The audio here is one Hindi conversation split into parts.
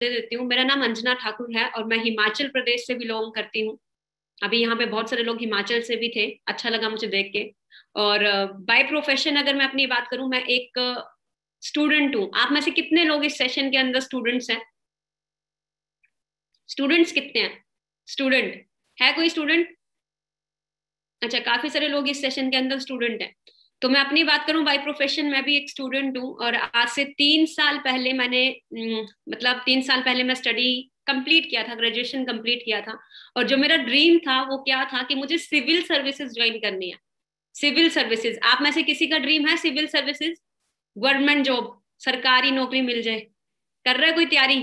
दे देती हूँ। मेरा नाम अंजना ठाकुर है और मैं हिमाचल प्रदेश से बिलोंग करती हूँ। अभी यहाँ पे बहुत सारे लोग हिमाचल से भी थे, अच्छा लगा मुझे देख के। और बाय प्रोफेशन अगर मैं अपनी बात करूँ, मैं एक स्टूडेंट हूँ। आप में से कितने लोग इस सेशन के अंदर स्टूडेंट्स हैं? स्टूडेंट्स कितने हैं? स्टूडेंट है कोई स्टूडेंट? अच्छा, काफी सारे लोग इस सेशन के अंदर स्टूडेंट हैं। तो मैं अपनी बात करूं, बाय प्रोफेशन मैं भी एक स्टूडेंट हूं और आज से 3 साल पहले मैंने मतलब 3 साल पहले मैं स्टडी कंप्लीट किया था, ग्रेजुएशन कंप्लीट किया था। और जो मेरा ड्रीम था वो क्या था कि मुझे सिविल सर्विसेज ज्वाइन करनी है। सिविल सर्विसेज, आप में से किसी का ड्रीम है सिविल सर्विसेज? गवर्नमेंट जॉब, सरकारी नौकरी मिल जाए, कर रहा है कोई तैयारी?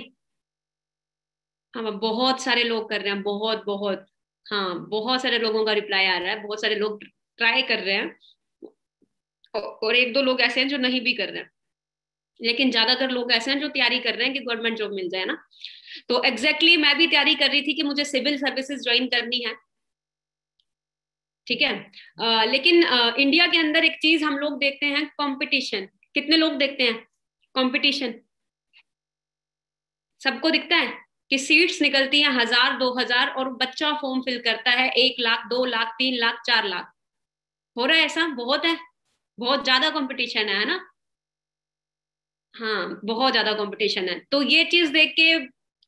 हाँ, बहुत सारे लोग कर रहे हैं, बहुत बहुत। हाँ, बहुत सारे लोगों का रिप्लाई आ रहा है, बहुत सारे लोग ट्राई कर रहे हैं। और एक दो लोग ऐसे हैं जो नहीं भी कर रहे हैं, लेकिन ज्यादातर लोग ऐसे हैं जो तैयारी कर रहे हैं कि गवर्नमेंट जॉब मिल जाए ना। तो एग्जैक्टली मैं भी तैयारी कर रही थी कि मुझे सिविल सर्विसेज ज्वाइन करनी है। ठीक है। लेकिन इंडिया के अंदर एक चीज हम लोग देखते हैं, कंपटीशन। कितने लोग देखते हैं कंपटीशन? सबको दिखता है कि सीट्स निकलती हैं 1000 2000 और बच्चा फॉर्म फिल करता है 1 लाख 2 लाख 3 लाख 4 लाख। हो रहा है ऐसा? बहुत है, बहुत ज्यादा कंपटीशन है ना। हाँ, बहुत ज्यादा कंपटीशन है। तो ये चीज देख के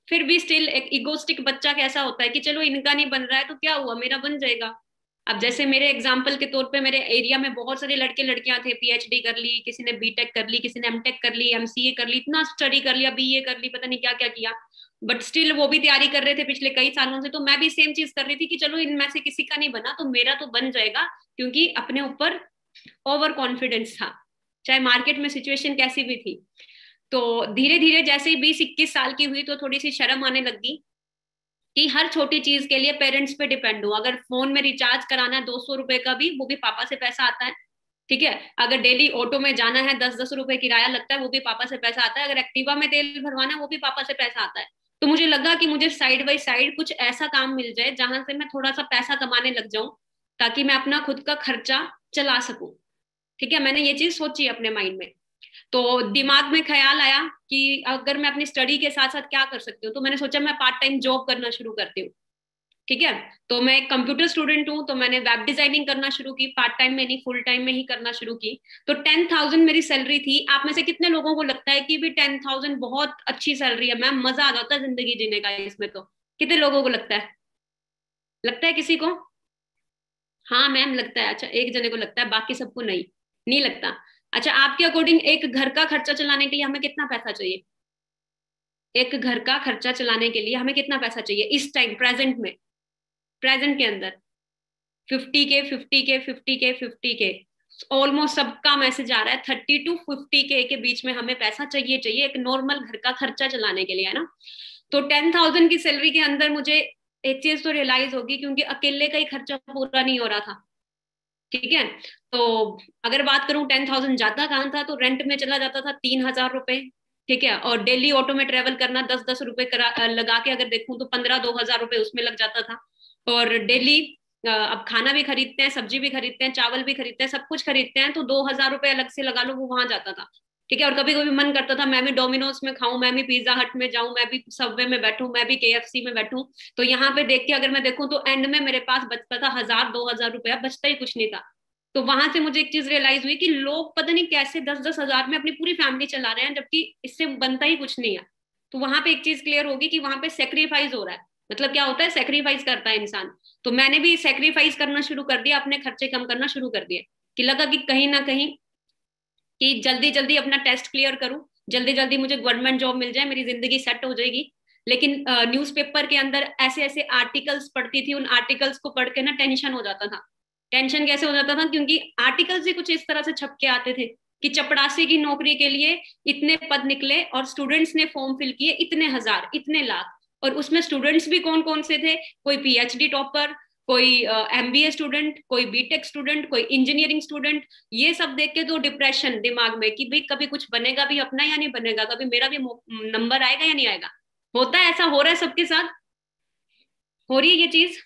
फिर भी स्टिल एक इगोस्टिक बच्चा कैसा होता है कि चलो इनका नहीं बन रहा है तो क्या हुआ, मेरा बन जाएगा। अब जैसे मेरे एग्जाम्पल के तौर पे, मेरे एरिया में बहुत सारे लड़के लड़कियां थे, पीएचडी कर ली, किसी ने बीटेक कर ली, किसी ने एमटेक कर ली, एमसीए कर ली, इतना स्टडी कर लिया, बीए कर ली, पता नहीं क्या क्या किया। बट स्टिल वो भी तैयारी कर रहे थे पिछले कई सालों से। तो मैं भी सेम चीज कर रही थी कि चलो इनमें से किसी का नहीं बना तो मेरा तो बन जाएगा, क्योंकि अपने ऊपर ओवर कॉन्फिडेंस था, चाहे मार्केट में सिचुएशन कैसी भी थी। तो धीरे धीरे जैसे ही 20 21 साल की हुई तो थोड़ी सी शर्म आने लगी कि हर छोटी चीज के लिए पेरेंट्स पे डिपेंड हूँ। अगर फोन में रिचार्ज कराना है 200 रुपए का भी, वो भी पापा से पैसा आता है। ठीक है। अगर डेली ऑटो में जाना है 10 10 रुपए किराया लगता है, वो भी पापा से पैसा आता है। अगर एक्टिवा में तेल भरवाना है वो भी पापा से पैसा आता है। तो मुझे लगा कि मुझे साइड बाई साइड कुछ ऐसा काम मिल जाए जहां से मैं थोड़ा सा पैसा कमाने लग जाऊं, ताकि मैं अपना खुद का खर्चा चला सकूं। ठीक है, मैंने ये चीज सोची अपने माइंड में। तो दिमाग में ख्याल आया कि अगर मैं अपनी स्टडी के साथ साथ क्या कर सकती हूँ, तो मैंने सोचा मैं पार्ट टाइम जॉब करना शुरू करती हूँ। ठीक है। तो मैं एक कंप्यूटर स्टूडेंट हूँ, तो मैंने वेब डिजाइनिंग करना शुरू की, पार्ट टाइम में नहीं फुल टाइम में ही करना शुरू की। तो 10,000 मेरी सैलरी थी। आप में से कितने लोगों को लगता है कि भी 10,000 बहुत अच्छी सैलरी है मैम, मजा आ जाता है जिंदगी जीने का इसमें? तो कितने लोगों को लगता है? लगता है किसी को? हाँ मैम लगता है। अच्छा, एक जने को लगता है, बाकी सबको नहीं, नहीं लगता। अच्छा, आपके अकॉर्डिंग एक घर का खर्चा चलाने के लिए हमें कितना पैसा चाहिए? एक घर का खर्चा चलाने के लिए हमें कितना पैसा चाहिए इस टाइम, प्रेजेंट में, प्रेजेंट के अंदर? 50K 50K 50K 50K। Almost सबका मैसेज आ रहा है 30 to 50K के बीच में हमें पैसा चाहिए, चाहिए एक नॉर्मल घर का खर्चा चलाने के लिए, है ना। तो 10,000 की सैलरी के अंदर मुझे एक चीज तो रियलाइज होगी, क्योंकि अकेले का ही खर्चा पूरा नहीं हो रहा था। ठीक है। तो अगर बात करूं 10,000 जाता कहाँ था, तो रेंट में चला जाता था 3,000 रुपए। ठीक है। और डेली ऑटो में ट्रेवल करना 10 10 रुपए लगा के अगर देखूं तो 15 2 हजार रुपए उसमें लग जाता था। और डेली अब खाना भी खरीदते हैं, सब्जी भी खरीदते हैं, चावल भी खरीदते हैं, सब कुछ खरीदते हैं, तो 2,000 रुपए अलग से लगा लो, वो वहां जाता था। ठीक है। और कभी कभी मन करता था मैं भी डोमिनोज में खाऊं, मैं भी पिज्जा हट में जाऊं, मैं भी सबवे में बैठूं, मैं भी केएफसी में बैठूं। तो यहाँ पे देख के अगर मैं देखूं तो एंड में मेरे पास बचता था 1000 2000 रुपया, बचता ही कुछ नहीं था। तो वहां से मुझे एक चीज रियलाइज हुई कि लोग पता नहीं कैसे 10 10 हजार में अपनी पूरी फैमिली चला रहे हैं, जबकि इससे बनता ही कुछ नहीं है। तो वहां पे एक चीज क्लियर होगी कि वहां पे सेक्रीफाइस हो रहा है। मतलब क्या होता है, सेक्रीफाइस करता है इंसान। तो मैंने भी सेक्रीफाइस करना शुरू कर दिया, अपने खर्चे कम करना शुरू कर दिए। कि लगा कि कहीं ना कहीं कि जल्दी जल्दी अपना टेस्ट क्लियर करूं, जल्दी जल्दी मुझे गवर्नमेंट जॉब मिल जाए, मेरी जिंदगी सेट हो जाएगी। लेकिन न्यूज़पेपर के अंदर ऐसे ऐसे आर्टिकल्स पढ़ती थी, उन आर्टिकल्स को पढ़ के ना टेंशन हो जाता था। टेंशन कैसे हो जाता था, क्योंकि आर्टिकल्स ही कुछ इस तरह से छप के आते थे कि चपड़ासी की नौकरी के लिए इतने पद निकले और स्टूडेंट्स ने फॉर्म फिल किए इतने हजार इतने लाख। और उसमें स्टूडेंट्स भी कौन कौन से थे? कोई पीएचडी टॉपर, कोई एमबीए स्टूडेंट, कोई बीटेक स्टूडेंट, कोई इंजीनियरिंग स्टूडेंट। ये सब देख के तो डिप्रेशन दिमाग में कि भाई कभी कुछ बनेगा भी अपना या नहीं बनेगा, कभी मेरा भी नंबर आएगा या नहीं आएगा। होता है ऐसा, हो रहा है सबके साथ, हो रही है ये चीज।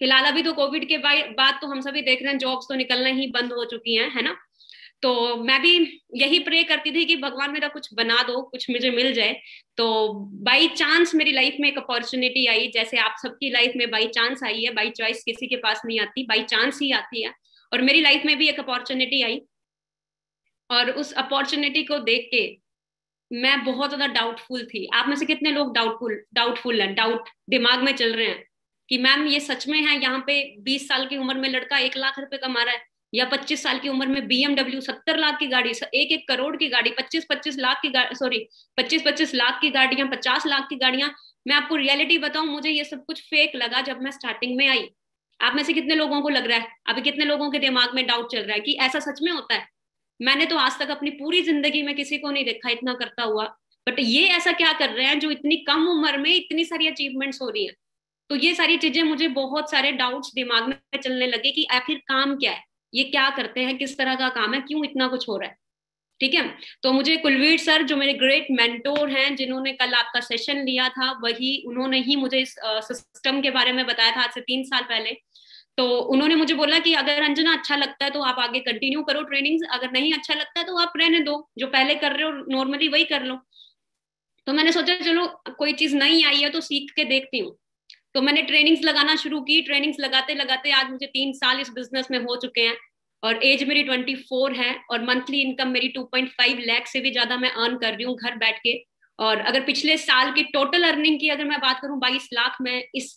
फिलहाल अभी तो कोविड के बाद तो हम सभी देख रहे हैं जॉब्स तो निकलना ही बंद हो चुकी हैं, है ना। तो मैं भी यही प्रे करती थी कि भगवान मेरा कुछ बना दो, कुछ मुझे मिल जाए। तो बाई चांस मेरी लाइफ में एक अपॉर्चुनिटी आई, जैसे आप सबकी लाइफ में बाई चांस आई है, बाई चॉइस किसी के पास नहीं आती, बाई चांस ही आती है। और मेरी लाइफ में भी एक अपॉर्चुनिटी आई, और उस अपॉर्चुनिटी को देख के मैं बहुत ज्यादा डाउटफुल थी। आप में से कितने लोग डाउटफुल डाउटफुल हैं, डाउट दिमाग में चल रहे हैं कि मैम ये सच में है, यहाँ पे 20 साल की उम्र में लड़का 1 लाख रुपए कमा रहा है, या 25 साल की उम्र में BMW 70 लाख की गाड़ी, 1-1 करोड़ की गाड़ी, 25-25 लाख की गाड़ी, सॉरी 25-25 लाख की गाड़ियां, 50 लाख की गाड़ियां। मैं आपको रियलिटी बताऊं, मुझे ये सब कुछ फेक लगा जब मैं स्टार्टिंग में आई। आप में से कितने लोगों को लग रहा है, अभी कितने लोगों के दिमाग में डाउट चल रहा है कि ऐसा सच में होता है? मैंने तो आज तक अपनी पूरी जिंदगी में किसी को नहीं देखा इतना करता हुआ, बट ये ऐसा क्या कर रहे हैं जो इतनी कम उम्र में इतनी सारी अचीवमेंट्स हो रही हैं। तो ये सारी चीजें, मुझे बहुत सारे डाउट्स दिमाग में चलने लगे कि आखिर काम क्या है, ये क्या करते हैं, किस तरह का काम है, क्यों इतना कुछ हो रहा है। ठीक है। तो मुझे कुलवीर सर, जो मेरे ग्रेट मेंटोर हैं, जिन्होंने कल आपका सेशन लिया था, वही उन्होंने ही मुझे इस सिस्टम के बारे में बताया था आज से 3 साल पहले। तो उन्होंने मुझे बोला कि अगर अंजना अच्छा लगता है तो आप आगे कंटिन्यू करो ट्रेनिंग्स, अगर नहीं अच्छा लगता है तो आप रहने दो, जो पहले कर रहे हो नॉर्मली वही कर लो। तो मैंने सोचा चलो कोई चीज नई आई है तो सीख के देखती हूँ। तो मैंने ट्रेनिंग्स लगाना शुरू की। ट्रेनिंग्स लगाते लगाते आज मुझे 3 साल इस बिजनेस में हो चुके हैं, और एज मेरी 24 है, और मंथली इनकम मेरी 2.5 लाख से भी ज्यादा मैं अर्न कर रही हूँ घर बैठ के। और अगर पिछले साल की टोटल अर्निंग की अगर मैं बात करूं, 22 लाख मैं इस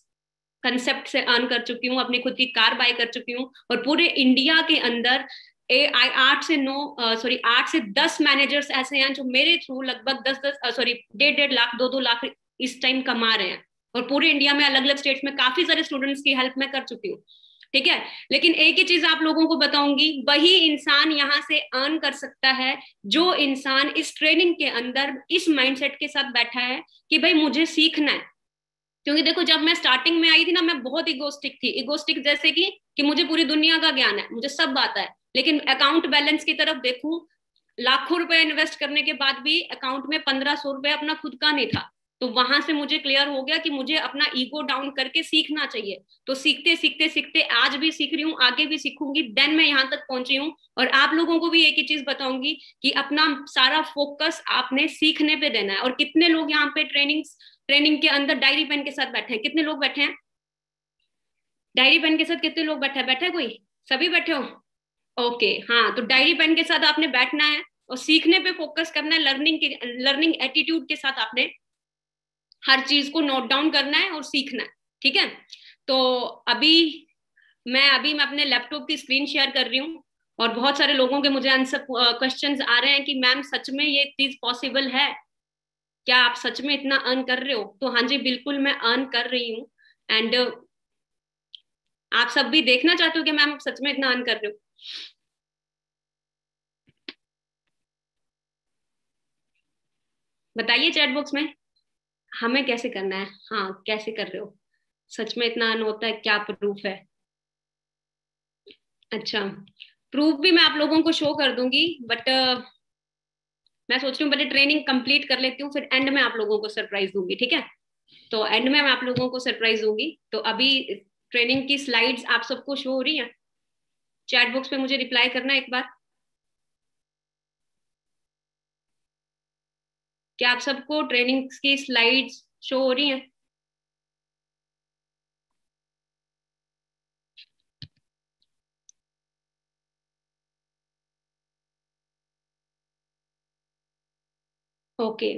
कंसेप्ट से अर्न कर चुकी हूँ, अपनी खुद की कार बाय कर चुकी हूँ। और पूरे इंडिया के अंदर 8 से 10 मैनेजर्स ऐसे हैं जो मेरे थ्रू लगभग 1.5 लाख 2-2 लाख इस टाइम कमा रहे हैं। और पूरे इंडिया में अलग अलग स्टेट्स में काफी सारे स्टूडेंट्स की हेल्प मैं कर चुकी हूँ। ठीक है। लेकिन एक ही चीज आप लोगों को बताऊंगी, वही इंसान यहाँ से अर्न कर सकता है जो इंसान इस ट्रेनिंग के अंदर इस माइंडसेट के साथ बैठा है कि भाई मुझे सीखना है। क्योंकि देखो, जब मैं स्टार्टिंग में आई थी ना, मैं बहुत इगोस्टिक थी। इगोस्टिक जैसे कि मुझे पूरी दुनिया का ज्ञान है, मुझे सब आता है, लेकिन अकाउंट बैलेंस की तरफ देखूं, लाखों रुपए इन्वेस्ट करने के बाद भी अकाउंट में 1500 रुपए अपना खुद का नहीं था। तो वहां से मुझे क्लियर हो गया कि मुझे अपना ईगो डाउन करके सीखना चाहिए। तो सीखते सीखते सीखते आज भी सीख रही हूँ, आगे भी सीखूंगी, देन मैं यहाँ तक पहुंची हूँ। और आप लोगों को भी एक ही चीज बताऊंगी कि अपना सारा फोकस आपने सीखने पे देना है। और कितने लोग यहाँ पे ट्रेनिंग के अंदर डायरी पेन के साथ बैठे हैं? कितने लोग बैठे हैं डायरी पेन के साथ? कितने लोग बैठे हैं कोई? सभी बैठे हो? ओके, हाँ। तो डायरी पेन के साथ आपने बैठना है और सीखने पे फोकस करना है। लर्निंग एटीट्यूड के साथ आपने हर चीज को नोट डाउन करना है और सीखना है। ठीक है। तो अभी मैं अपने लैपटॉप की स्क्रीन शेयर कर रही हूँ, और बहुत सारे लोगों के मुझे आंसर क्वेश्चंस आ रहे हैं कि मैम सच में ये चीज पॉसिबल है क्या? आप सच में इतना अर्न कर रहे हो? तो हाँ जी, बिल्कुल मैं अर्न कर रही हूँ। एंड आप सब भी देखना चाहते हो कि मैम आप सच में इतना अर्न कर रहे हो? बताइए चैट बॉक्स में, हमें कैसे करना है, हाँ कैसे कर रहे हो, सच में इतना अर्न होता है, क्या प्रूफ है? अच्छा, प्रूफ भी मैं आप लोगों को शो कर दूंगी, बट मैं सोच रही हूँ पहले ट्रेनिंग कंप्लीट कर लेती हूँ, फिर एंड में आप लोगों को सरप्राइज दूंगी। ठीक है। तो एंड में मैं आप लोगों को सरप्राइज दूंगी। तो अभी ट्रेनिंग की स्लाइड्स आप सबको शो हो रही हैं? चैट बॉक्स पे मुझे रिप्लाई करना एक बार। क्या आप सबको ट्रेनिंग की स्लाइड्स शो हो रही हैं? ओके।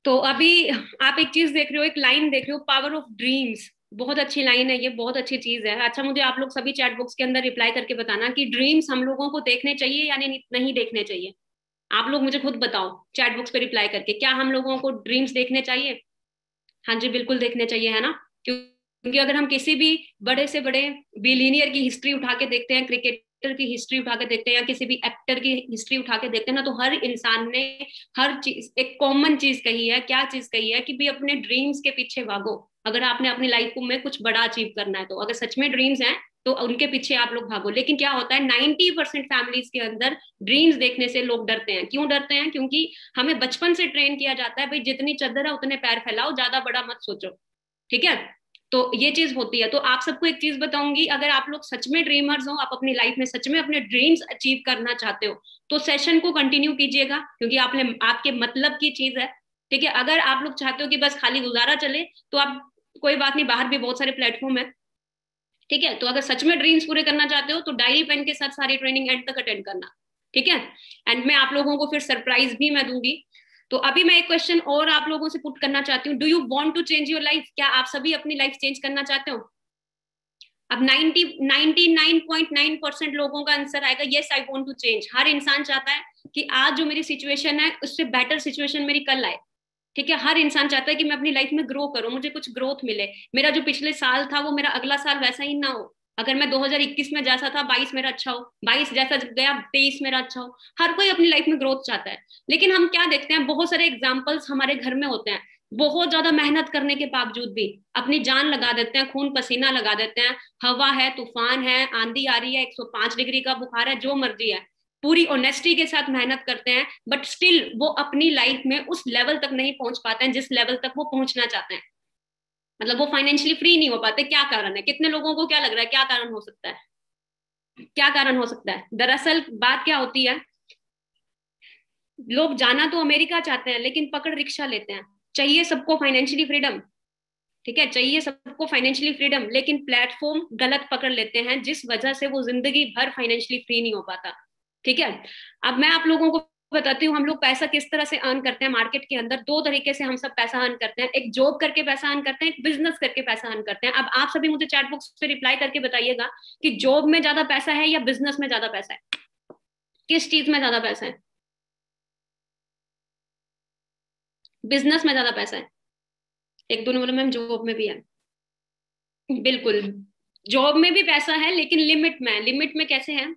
तो अभी आप एक चीज देख रहे हो, एक लाइन देख रहे हो, पावर ऑफ ड्रीम्स। बहुत अच्छी लाइन है ये, बहुत अच्छी चीज है। अच्छा, मुझे आप लोग सभी चैट बॉक्स के अंदर रिप्लाई करके बताना कि ड्रीम्स हम लोगों को देखने चाहिए या नहीं देखने चाहिए। आप लोग मुझे खुद बताओ चैट बॉक्स पे रिप्लाई करके, क्या हम लोगों को ड्रीम्स देखने चाहिए? हाँ जी, बिल्कुल देखने चाहिए, है ना? क्योंकि अगर हम किसी भी बड़े से बड़े बिलीनियर की हिस्ट्री उठा के देखते हैं, क्रिकेटर की हिस्ट्री उठा के देखते हैं, या किसी भी एक्टर की हिस्ट्री उठा के देखते हैं ना, तो हर इंसान ने हर चीज, एक कॉमन चीज कही है। क्या चीज कही है? कि भी अपने ड्रीम्स के पीछे भागो। अगर आपने अपनी लाइफ में कुछ बड़ा अचीव करना है, तो अगर सच में ड्रीम्स हैं तो उनके पीछे आप लोग भागो। लेकिन क्या होता है, 90% फैमिलीज के अंदर ड्रीम्स देखने से लोग डरते हैं। क्यों डरते हैं? क्योंकि हमें बचपन से ट्रेन किया जाता है, भाई जितनी चद्दर है उतने पैर फैलाओ, ज्यादा बड़ा मत सोचो। ठीक है। तो ये चीज होती है। तो आप सबको एक चीज बताऊंगी, अगर आप लोग सच में ड्रीमर्स हो, आप अपनी लाइफ में सच में अपने ड्रीम्स अचीव करना चाहते हो, तो सेशन को कंटिन्यू कीजिएगा, क्योंकि आपने आपके मतलब की चीज है। ठीक है, अगर आप लोग चाहते हो कि बस खाली गुजारा चले, तो आप कोई बात नहीं, बाहर भी बहुत सारे प्लेटफॉर्म है। ठीक है, तो अगर सच में ड्रीम्स पूरे करना चाहते हो तो डायरी पेन के साथ सारी ट्रेनिंग एंड तक अटेंड करना। ठीक है, एंड मैं आप लोगों को फिर सरप्राइज भी मैं दूंगी। तो अभी मैं एक क्वेश्चन और आप लोगों से पुट करना चाहती हूँ, do you want to change your life? क्या आप सभी अपनी लाइफ चेंज करना चाहते हो? अब 99.9% लोगों का आंसर आएगा yes I want to change. हर इंसान चाहता है कि आज जो मेरी सिचुएशन है उससे बेटर सिचुएशन मेरी कल आए। ठीक है, हर इंसान चाहता है कि मैं अपनी लाइफ में ग्रो करूं, मुझे कुछ ग्रोथ मिले, मेरा जो पिछले साल था वो मेरा अगला साल वैसा ही ना हो। अगर मैं 2021 में जैसा था 22 मेरा अच्छा हो, 22 जैसा गया 23 मेरा अच्छा हो। हर कोई अपनी लाइफ में ग्रोथ चाहता है। लेकिन हम क्या देखते हैं, बहुत सारे एग्जाम्पल्स हमारे घर में होते हैं, बहुत ज्यादा मेहनत करने के बावजूद भी अपनी जान लगा देते हैं, खून पसीना लगा देते हैं, हवा है, तूफान है, आंधी आ रही है, 105 डिग्री का बुखार है, जो मर्जी है, पूरी ऑनेस्टी के साथ मेहनत करते हैं, बट स्टिल वो अपनी लाइफ में उस लेवल तक नहीं पहुंच पाते हैं जिस लेवल तक वो पहुंचना चाहते हैं। मतलब वो फाइनेंशियली फ्री नहीं हो पाते। क्या कारण है? कितने लोगों को क्या लग रहा है क्या कारण हो सकता है? क्या कारण हो सकता है? दरअसल बात क्या होती है, लोग जाना तो अमेरिका चाहते हैं लेकिन पकड़ रिक्शा लेते हैं। चाहिए सबको फाइनेंशियली फ्रीडम, ठीक है, चाहिए सबको फाइनेंशियली फ्रीडम, लेकिन प्लेटफॉर्म गलत पकड़ लेते हैं जिस वजह से वो जिंदगी भर फाइनेंशियली फ्री नहीं हो पाता। ठीक है, अब मैं आप लोगों को बताती हूँ हम लोग पैसा किस तरह से अर्न करते हैं मार्केट के अंदर। दो तरीके से हम सब पैसा अर्न करते हैं, एक जॉब करके पैसा अर्न करते हैं, एक बिजनेस करके पैसा अर्न करते हैं। अब आप सभी मुझे चैट बॉक्स पे रिप्लाई करके बताइएगा कि जॉब में ज्यादा पैसा है या बिजनेस में ज्यादा पैसा है, किस चीज में ज्यादा पैसा है? बिजनेस में ज्यादा पैसा है। एक दोनों बोले मैम जॉब में भी है। बिल्कुल, जॉब में भी पैसा है लेकिन लिमिट में है। लिमिट में कैसे है?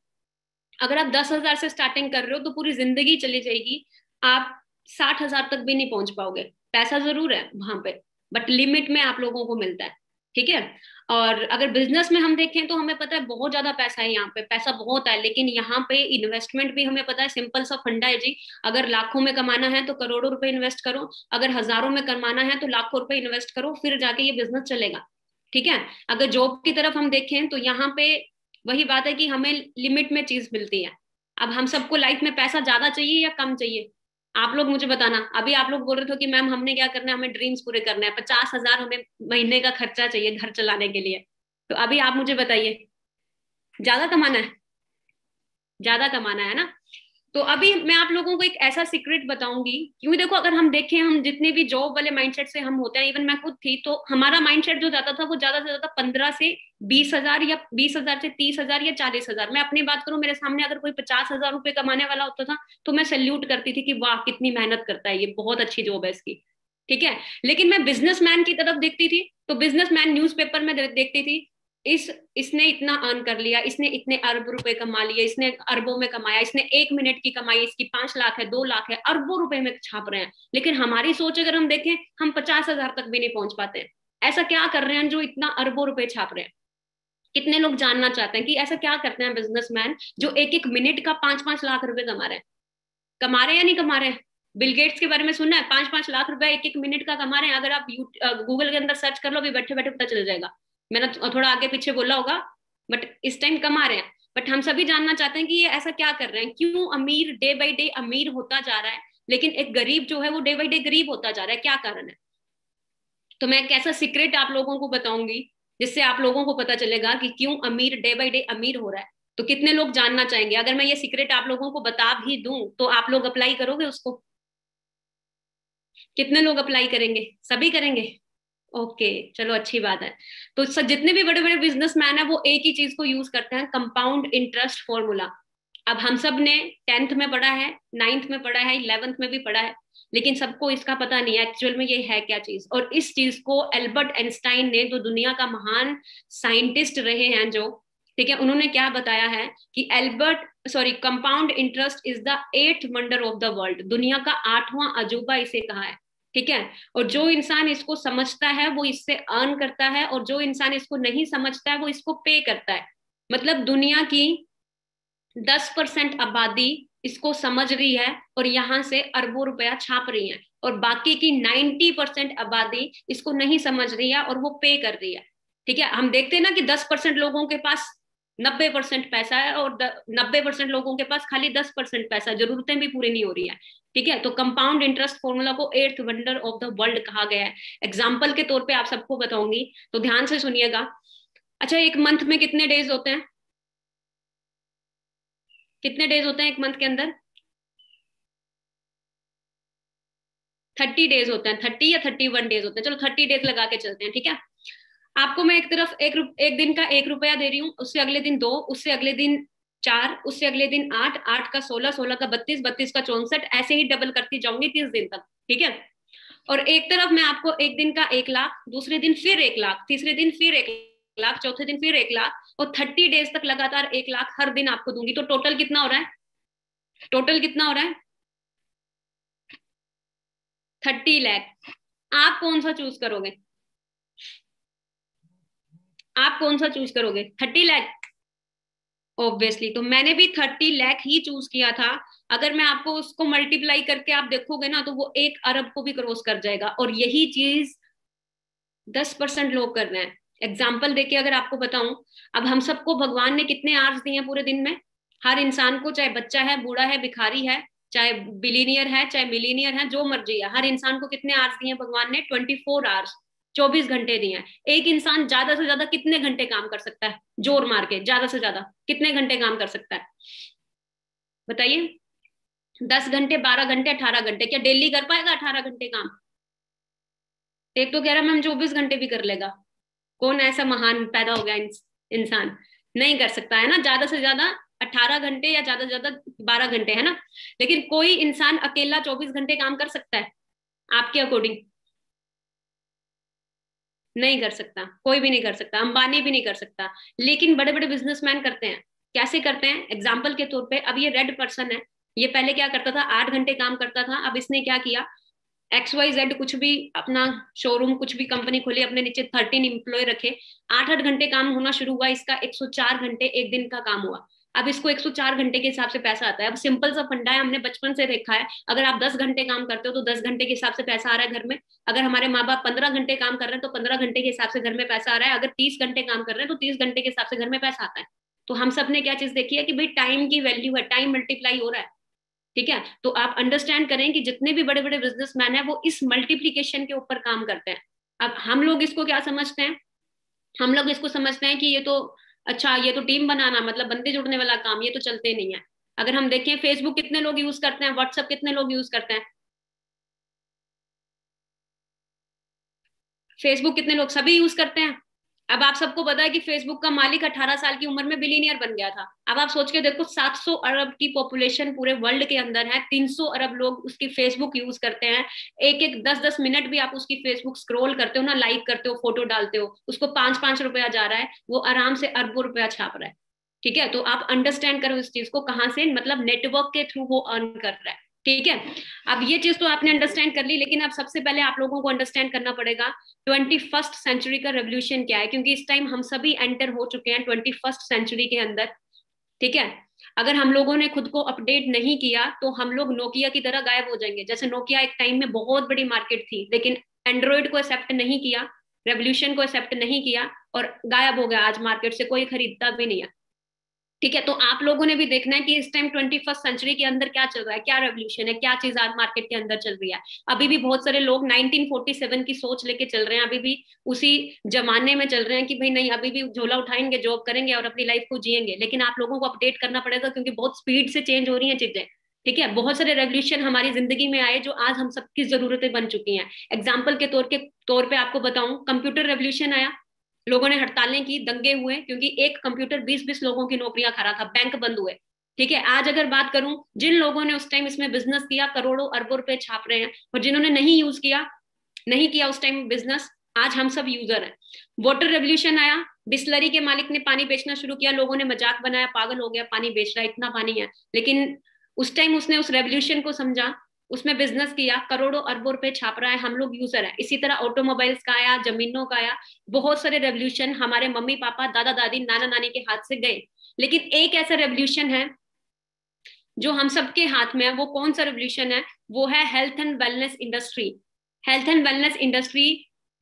अगर आप 10,000 से स्टार्टिंग कर रहे हो तो पूरी जिंदगी चली जाएगी, आप 60,000 तक भी नहीं पहुंच पाओगे। पैसा जरूर है वहां पे, बट लिमिट में आप लोगों को मिलता है। ठीक है, और अगर बिजनेस में हम देखें तो हमें पता है बहुत ज्यादा पैसा है, यहाँ पे पैसा बहुत है, लेकिन यहाँ पे इन्वेस्टमेंट भी हमें पता है, सिंपल सा फंडा है जी। अगर लाखों में कमाना है तो करोड़ों रुपए इन्वेस्ट करो, अगर हजारों में कमाना है तो लाखों रुपए इन्वेस्ट करो, फिर जाके ये बिजनेस चलेगा। ठीक है, अगर जॉब की तरफ हम देखें तो यहाँ पे वही बात है कि हमें लिमिट में चीज मिलती है। अब हम सबको लाइफ में पैसा ज्यादा चाहिए या कम चाहिए? आप लोग मुझे बताना। अभी आप लोग बोल रहे थे कि मैम हमने क्या करना है, हमें ड्रीम्स पूरे करने हैं, 50,000 हमें महीने का खर्चा चाहिए घर चलाने के लिए। तो अभी आप मुझे बताइए, ज्यादा कमाना है? ज्यादा कमाना है ना? तो अभी मैं आप लोगों को एक ऐसा सीक्रेट बताऊंगी, क्योंकि देखो अगर हम देखें, हम जितने भी जॉब वाले माइंडसेट से हम होते हैं, इवन मैं खुद थी, तो हमारा माइंडसेट जो जाता था वो ज्यादा से ज्यादा 15 से 20,000 या 20,000 से 30,000 या 40,000। मैं अपनी बात करूं, मेरे सामने अगर कोई 50,000 रुपए कमाने वाला होता था तो मैं सैल्यूट करती थी कि वाह कितनी मेहनत करता है, ये बहुत अच्छी जॉब है इसकी। ठीक है, लेकिन मैं बिजनेसमैन की तरफ देखती थी, तो बिजनेसमैन न्यूज़पेपर में देखती थी, इस इसने इतना अर्न कर लिया, इसने इतने अरब रुपए कमा लिए, इसने अरबों में कमाया, इसने 1 मिनट की कमाई इसकी 5 लाख है, 2 लाख है, अरबों रुपए में छाप रहे हैं। लेकिन हमारी सोच अगर हम देखें, हम 50,000 तक भी नहीं पहुंच पाते हैं। ऐसा क्या कर रहे हैं जो इतना अरबों रुपए छाप रहे हैं? कितने लोग जानना चाहते हैं कि ऐसा क्या करते हैं बिजनेसमैन जो एक एक मिनट का 5-5 लाख रुपए कमा रहे हैं? कमा रहे हैं या नहीं कमा रहे हैं? बिल गेट्स के बारे में सुनना है, 5-5 लाख रुपए एक एक मिनट का कमा रहे हैं। अगर आप गूगल के अंदर सर्च कर लो, अभी बैठे बैठे पता चल जाएगा। मैंने थोड़ा आगे पीछे बोला होगा, बट इस टाइम कमा रहे हैं। बट हम सभी जानना चाहते हैं कि ये ऐसा क्या कर रहे हैं, क्यों अमीर डे बाई डे अमीर होता जा रहा है, लेकिन एक गरीब जो है वो डे बाई डे गरीब होता जा रहा है? क्या कारण है? तो मैं एक ऐसा सीक्रेट आप लोगों को बताऊंगी जिससे आप लोगों को पता चलेगा कि क्यों अमीर डे बाई डे अमीर हो रहा है। तो कितने लोग जानना चाहेंगे? अगर मैं ये सीक्रेट आप लोगों को बता भी दूं तो आप लोग अप्लाई करोगे उसको? कितने लोग अप्लाई करेंगे? सभी करेंगे? ओके, चलो अच्छी बात है। तो जितने भी बड़े बड़े बिजनेसमैन है वो एक ही चीज को यूज करते हैं, कंपाउंड इंटरेस्ट फॉर्मूला। अब हम सब ने 10th में पढ़ा है, 9th में पढ़ा है, 11th में भी पढ़ा है, लेकिन सबको इसका पता नहीं है एक्चुअल में ये है क्या चीज। और इस चीज को एल्बर्ट आइंस्टाइन ने, जो दुनिया का महान साइंटिस्ट रहे हैं जो, ठीक है, उन्होंने क्या बताया है कि compound interest is the 8th wonder of the world, दुनिया का 8वां अजूबा इसे कहा है। ठीक है, और जो इंसान इसको समझता है वो इससे अर्न करता है, और जो इंसान इसको नहीं समझता है वो इसको पे करता है। मतलब दुनिया की 10% आबादी इसको समझ रही है और यहां से अरबों रुपया छाप रही है, और बाकी की 90% आबादी इसको नहीं समझ रही है और वो पे कर रही है। ठीक है, हम देखते हैं ना कि 10% लोगों के पास 90% पैसा है और 90% लोगों के पास खाली 10% पैसा, जरूरतें भी पूरी नहीं हो रही है। ठीक है, तो कंपाउंड इंटरेस्ट फॉर्मूला को eighth wonder of the world कहा गया है। एग्जाम्पल के तौर पे आप सबको बताऊंगी, तो ध्यान से सुनिएगा। अच्छा, एक मंथ में कितने डेज होते हैं? कितने डेज होते हैं एक मंथ के अंदर? 30 डेज होते हैं, 30 या 31 डेज होते हैं, चलो 30 डेज लगा के चलते हैं। ठीक है, आपको मैं एक तरफ एक दिन का 1 रुपया दे रही हूँ, उससे अगले दिन 2, उससे अगले दिन 4, उससे अगले दिन 8, 8 का 16, 16 का 32, 32 का 64, ऐसे ही डबल करती जाऊंगी 30 दिन तक। ठीक है, और एक तरफ मैं आपको एक दिन का 1 लाख, दूसरे दिन फिर 1 लाख, तीसरे दिन फिर 1 लाख, चौथे दिन फिर 1 लाख, और 30 डेज तक लगातार 1 लाख हर दिन आपको दूंगी। तो टोटल कितना हो रहा है? टोटल कितना हो रहा है? 30 लाख। आप कौन सा चूज करोगे? आप कौन सा चूज करोगे? 30 लाख? ऑब्वियसली, तो मैंने भी 30 लाख ही चूज किया था। अगर मैं आपको उसको मल्टीप्लाई करके आप देखोगे ना, तो वो 1 अरब को भी क्रॉस कर जाएगा, और यही चीज 10% लोग कर रहे हैं। एग्जाम्पल देके अगर आपको बताऊं, अब हम सबको भगवान ने कितने आवर्स दिए हैं पूरे दिन में? हर इंसान को, चाहे बच्चा है, बूढ़ा है, भिखारी है, चाहे बिलीनियर है, चाहे मिलीनियर है, जो मर्जी है, हर इंसान को कितने आवर्स दिए हैं भगवान ने? 24 आवर्स, 24 घंटे दिए हैं। एक इंसान ज्यादा से ज्यादा कितने घंटे काम कर सकता है? जोर मार के ज्यादा से ज्यादा कितने घंटे काम कर सकता है? बताइए। 10 घंटे, 12 घंटे, 18 घंटे? क्या डेली कर पाएगा 18 घंटे काम? एक तो कह रहा है मैम 24 घंटे भी कर लेगा। कौन ऐसा महान पैदा हो गया इंसान? नहीं कर सकता है ना, ज्यादा से ज्यादा 18 घंटे या ज्यादा से ज्यादा 12 घंटे, है ना। लेकिन कोई इंसान अकेला 24 घंटे काम कर सकता है आपके अकॉर्डिंग? नहीं कर सकता, कोई भी नहीं कर सकता, अंबानी भी नहीं कर सकता। लेकिन बड़े बड़े बिजनेसमैन करते हैं। कैसे करते हैं? एग्जाम्पल के तौर पे, अब ये रेड पर्सन है, ये पहले क्या करता था? 8 घंटे काम करता था। अब इसने क्या किया? XYZ कुछ भी अपना शोरूम, कुछ भी कंपनी खोली, अपने नीचे 13 एम्प्लॉय रखे, 8 8 घंटे काम होना शुरू हुआ इसका, 104 घंटे एक दिन का काम हुआ। अब इसको 104 घंटे के हिसाब से पैसा आता है। अब सिंपल सा फंडा है, हमने बचपन से देखा है, अगर आप 10 घंटे काम करते हो तो 10 घंटे के हिसाब से पैसा आ रहा है घर में। अगर हमारे माँ बाप 15 घंटे काम कर रहे हैं तो 15 घंटे के हिसाब से घर में पैसा आ रहा है। अगर 30 घंटे काम कर रहे हैं तो 30 घंटे के हिसाब से घर में पैसा आता है। तो हम सब ने क्या चीज देखी है कि भाई टाइम की वैल्यू है, टाइम मल्टीप्लाई हो रहा है। ठीक है, तो आप अंडरस्टैंड करें कि जितने भी बड़े बड़े बिजनेसमैन हैं वो इस मल्टीप्लीकेशन के ऊपर काम करते हैं। अब हम लोग इसको क्या समझते हैं? हम लोग इसको समझते हैं कि ये तो, अच्छा ये तो टीम बनाना, मतलब बंदे जुड़ने वाला काम, ये तो चलते नहीं है। अगर हम देखें, फेसबुक कितने लोग यूज करते हैं? व्हाट्सएप कितने लोग यूज करते हैं? फेसबुक कितने लोग? सभी यूज करते हैं। अब आप सबको पता है कि फेसबुक का मालिक 18 साल की उम्र में बिलीनियर बन गया था। अब आप सोच के देखो, 700 अरब की पॉपुलेशन पूरे वर्ल्ड के अंदर है, 300 अरब लोग उसकी फेसबुक यूज करते हैं। एक एक 10 10 मिनट भी आप उसकी फेसबुक स्क्रॉल करते हो ना, लाइक करते हो, फोटो डालते हो, उसको 5 5 रुपया जा रहा है, वो आराम से अरबों रुपया छाप रहा है। ठीक है, तो आप अंडरस्टैंड करो इस चीज को, कहाँ से, मतलब नेटवर्क के थ्रू वो अर्न कर रहा है। ठीक है, अब ये चीज तो आपने अंडरस्टैंड कर ली, लेकिन अब सबसे पहले आप लोगों को अंडरस्टैंड करना पड़ेगा 21st सेंचुरी का रेवोल्यूशन क्या है, क्योंकि इस टाइम हम सभी एंटर हो चुके हैं 21st सेंचुरी के अंदर। ठीक है, अगर हम लोगों ने खुद को अपडेट नहीं किया तो हम लोग नोकिया की तरह गायब हो जाएंगे। जैसे नोकिया एक टाइम में बहुत बड़ी मार्केट थी, लेकिन एंड्रॉइड को एक्सेप्ट नहीं किया, रेवोल्यूशन को एक्सेप्ट नहीं किया, और गायब हो गया। आज मार्केट से कोई खरीदता भी नहीं है। ठीक है, तो आप लोगों ने भी देखना है कि इस टाइम 21st सेंचुरी के अंदर क्या चल रहा है, क्या रेवोल्यूशन है, क्या चीज आज मार्केट के अंदर चल रही है। अभी भी बहुत सारे लोग 1947 की सोच लेके चल रहे हैं, अभी भी उसी जमाने में चल रहे हैं कि भाई नहीं, अभी भी झोला उठाएंगे, जॉब करेंगे और अपनी लाइफ को जिएंगे। लेकिन आप लोगों को अपडेट करना पड़ेगा, क्योंकि बहुत स्पीड से चेंज हो रही है चीजें। ठीक है, बहुत सारे रेवोल्यूशन हमारी जिंदगी में आए जो आज हम सबकी जरूरतें बन चुकी हैं। एग्जाम्पल के तौर पे आपको बताऊं, कंप्यूटर रेवोल्यूशन आया, लोगों ने हड़तालें की, दंगे हुए, क्योंकि एक कंप्यूटर 20 20 लोगों की नौकरियां खा रहा था, बैंक बंद हुए। ठीक है, आज अगर बात करूं, जिन लोगों ने उस टाइम इसमें बिजनेस किया, करोड़ों अरबों रुपए छाप रहे हैं, और जिन्होंने नहीं यूज किया, नहीं किया उस टाइम बिजनेस, आज हम सब यूजर हैं। वाटर रेवोल्यूशन आया, बिस्लरी के मालिक ने पानी बेचना शुरू किया, लोगों ने मजाक बनाया, पागल हो गया, पानी बेच रहा है, इतना पानी है। लेकिन उस टाइम उसने उस रेवोल्यूशन को समझा, उसमें बिजनेस किया, करोड़ों अरबों रुपए छाप रहा है, हम लोग यूजर है। इसी तरह ऑटोमोबाइल्स का आया, जमीनों का आया, बहुत सारे रेवोल्यूशन हमारे मम्मी पापा, दादा दादी, नाना नानी के हाथ से गए। लेकिन एक ऐसा रेवोल्यूशन है जो हम सबके हाथ में है। वो कौन सा रेवोल्यूशन है? वो है health and wellness industry. Health and wellness industry,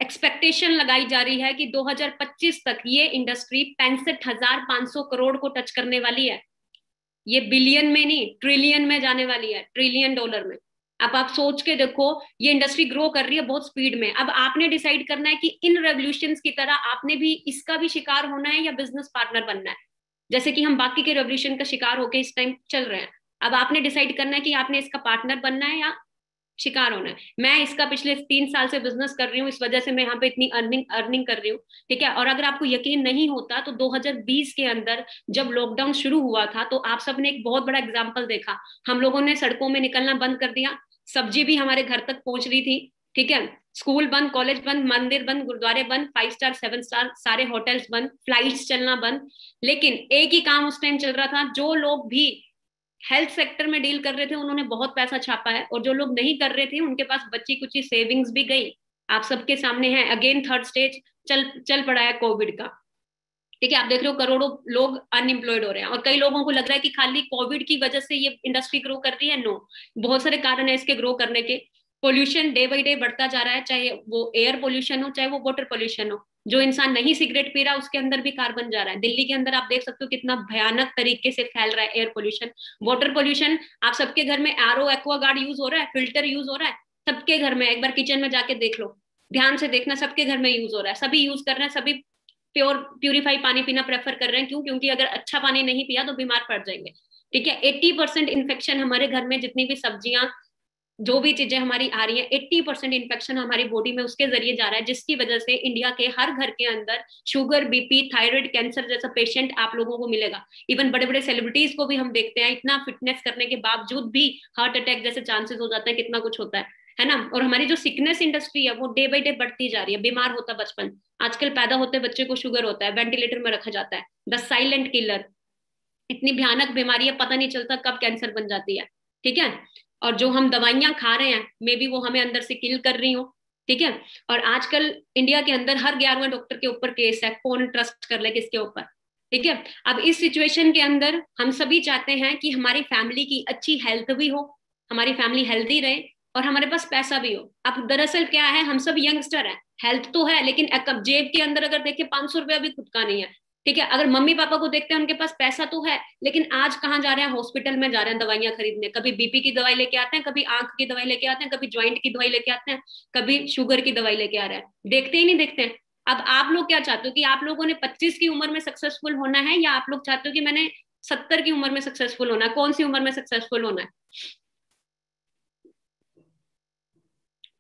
expectation लगाई जा रही है कि 2025 तक ये इंडस्ट्री 65,500 करोड़ को टच करने वाली है। ये बिलियन में नहीं, ट्रिलियन में जाने वाली है, ट्रिलियन डॉलर में। अब आप सोच के देखो, ये इंडस्ट्री ग्रो कर रही है बहुत स्पीड में। अब आपने डिसाइड करना है कि इन रेवोल्यूशंस की तरह आपने भी इसका भी शिकार होना है या बिजनेस पार्टनर बनना है, जैसे कि हम बाकी के रेवोल्यूशन का शिकार होके इस टाइम चल रहे हैं। अब आपने डिसाइड करना है कि आपने इसका पार्टनर बनना है या शिकार होना है। मैं इसका पिछले 3 साल से बिजनेस कर रही हूँ, इस वजह से मैं यहाँ पे इतनी अर्निंग अर्निंग कर रही हूँ। ठीक है, और अगर आपको यकीन नहीं होता तो 2020 के अंदर जब लॉकडाउन शुरू हुआ था तो आप सबने एक बहुत बड़ा एग्जाम्पल देखा। हम लोगों ने सड़कों में निकलना बंद कर दिया, सब्जी भी हमारे घर तक पहुंच रही थी। ठीक है, स्कूल बंद, कॉलेज बंद, मंदिर बंद, गुरुद्वारे बंद, 5 स्टार 7 स्टार सारे होटल्स बंद, फ्लाइट्स चलना बंद। लेकिन एक ही काम उस टाइम चल रहा था, जो लोग भी हेल्थ सेक्टर में डील कर रहे थे उन्होंने बहुत पैसा छापा है, और जो लोग नहीं कर रहे थे उनके पास बची कुछ सेविंग्स भी गई। आप सबके सामने है, अगेन थर्ड स्टेज चल चल पड़ा है कोविड का। ठीक है, आप देख रहे हो करोड़ों लोग अनएम्प्लॉयड हो रहे हैं, और कई लोगों को लग रहा है कि खाली कोविड की वजह से ये इंडस्ट्री ग्रो कर रही है। नो, बहुत सारे कारण है इसके ग्रो करने के। पोल्यूशन डे बाई डे बढ़ता जा रहा है, चाहे वो एयर पोल्यूशन हो चाहे वो वाटर पोल्यूशन हो। जो इंसान नहीं सिगरेट पी रहा उसके अंदर भी कार्बन जा रहा है। दिल्ली के अंदर आप देख सकते हो कितना भयानक तरीके से फैल रहा है एयर पोल्यूशन। वाटर पोल्यूशन, आप सबके घर में आरओ एक्वागार्ड यूज हो रहा है, फिल्टर यूज हो रहा है सबके घर में। एक बार किचन में जाके देख लो, ध्यान से देखना, सबके घर में यूज हो रहा है, सभी यूज कर रहे हैं, सभी प्यूरिफाई पानी पीना प्रेफर कर रहे हैं। क्यों? क्योंकि अगर अच्छा पानी नहीं पिया तो बीमार पड़ जाएंगे। ठीक है, 80% इन्फेक्शन हमारे घर में, जितनी भी सब्जियां, जो भी चीजें हमारी आ रही है, 80% इन्फेक्शन हमारी बॉडी में उसके जरिए जा रहा है, जिसकी वजह से इंडिया के हर घर के अंदर शुगर, बीपी, थायराइड, कैंसर जैसा पेशेंट आप लोगों को मिलेगा। इवन बड़े बड़े सेलिब्रिटीज को भी हम देखते हैं, इतना फिटनेस करने के बावजूद भी हार्ट अटैक जैसे चांसेस हो जाते हैं, कितना कुछ होता है ना। और हमारी जो सिकनेस इंडस्ट्री है वो डे बाई डे बढ़ती जा रही है। बीमार होता बचपन, आजकल पैदा होते बच्चे को शुगर होता है, वेंटिलेटर में रखा जाता है। द साइलेंट किलर, इतनी भयानक बीमारी है, पता नहीं चलता कब कैंसर बन जाती है। ठीक है, और जो हम दवाइयां खा रहे हैं मे बी वो हमें अंदर से किल कर रही हो। ठीक है, और आजकल इंडिया के अंदर हर 11वें डॉक्टर के ऊपर केस है, कौन ट्रस्ट कर ले किसके ऊपर। ठीक है, अब इस सिचुएशन के अंदर हम सभी चाहते हैं कि हमारी फैमिली की अच्छी हेल्थ भी हो, हमारी फैमिली हेल्दी रहे, और हमारे पास पैसा भी हो। अब दरअसल क्या है, हम सब यंगस्टर हैं, हेल्थ तो है लेकिन जेब के अंदर अगर देखे 500 रुपया भी खुद का नहीं है। ठीक है, अगर मम्मी पापा को देखते हैं उनके पास पैसा तो है, लेकिन आज कहाँ जा रहे हैं, हॉस्पिटल में जा रहे हैं दवाइयां खरीदने। कभी बीपी की दवाई लेके आते हैं, कभी आंख की दवाई लेके आते हैं, कभी ज्वाइंट की दवाई लेके आते हैं, कभी शुगर की दवाई लेके आ रहे हैं, देखते ही नहीं देखते हैं। अब आप लोग क्या चाहते हो कि आप लोगों ने 25 की उम्र में सक्सेसफुल होना है, या आप लोग चाहते हो कि मैंने 70 की उम्र में सक्सेसफुल होना है? कौन सी उम्र में सक्सेसफुल होना है?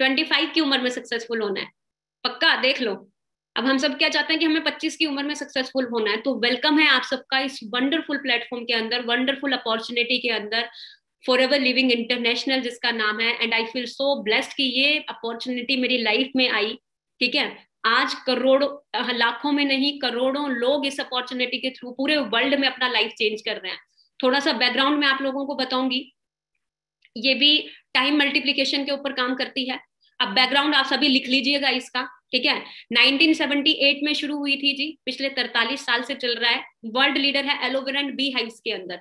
25 की उम्र में सक्सेसफुल होना है? पक्का देख लो। अब हम सब क्या चाहते हैं कि हमें 25 की उम्र में सक्सेसफुल होना है। तो वेलकम है आप सबका इस वंडरफुल प्लेटफॉर्म के अंदर, वंडरफुल अपॉर्चुनिटी के अंदर, फॉर एवर लिविंग इंटरनेशनल जिसका नाम है। And I feel so blessed कि ये अपॉर्चुनिटी मेरी लाइफ में आई। ठीक है, आज करोड़ों, लाखों में नहीं करोड़ों लोग इस अपॉर्चुनिटी के थ्रू पूरे वर्ल्ड में अपना लाइफ चेंज कर रहे हैं। थोड़ा सा बैकग्राउंड में आप लोगों को बताऊंगी, ये भी टाइम मल्टीप्लीकेशन के ऊपर काम करती है। अब बैकग्राउंड आप सभी लिख लीजिएगा इसका। ठीक है, 1978 में शुरू हुई थी जी, पिछले 43 साल से चल रहा है। वर्ल्ड लीडर है एलोवेरा एंड बी हाइव्स के अंदर।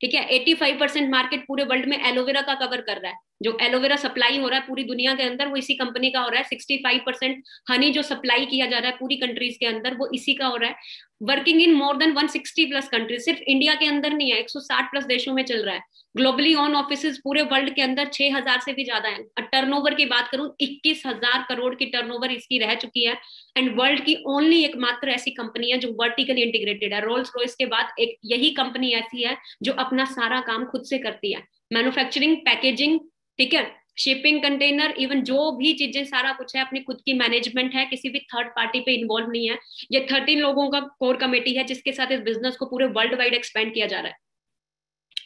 ठीक है, 85% मार्केट पूरे वर्ल्ड में एलोवेरा का कवर कर रहा है। जो एलोवेरा सप्लाई हो रहा है पूरी दुनिया के अंदर वो इसी कंपनी का हो रहा है। 65% हनी जो सप्लाई किया जा रहा है पूरी कंट्रीज के अंदर वो इसी का हो रहा है। Working in more than 160 plus countries, सिर्फ इंडिया के अंदर नहीं है, 160 प्लस देशों में चल रहा है। ग्लोबली ऑन ऑफिस पूरे वर्ल्ड के अंदर 6,000 से भी ज्यादा है। टर्नओवर की बात करूं, 21,000 करोड़ की टर्नओवर इसकी रह चुकी है। एंड वर्ल्ड की ओनली एकमात्र ऐसी कंपनी है जो वर्टिकली इंटीग्रेटेड है। रोल्स रॉयस के बाद एक यही कंपनी ऐसी है जो अपना सारा काम खुद से करती है, मैन्युफैक्चरिंग, पैकेजिंग, ठीक है, शिपिंग, कंटेनर, इवन जो भी चीजें, सारा कुछ है, अपनी खुद की मैनेजमेंट है, किसी भी थर्ड पार्टी पे इन्वॉल्व नहीं है। ये 13 लोगों का कोर कमेटी है जिसके साथ इस बिजनेस को पूरे वर्ल्ड वाइड एक्सपेंड किया जा रहा है।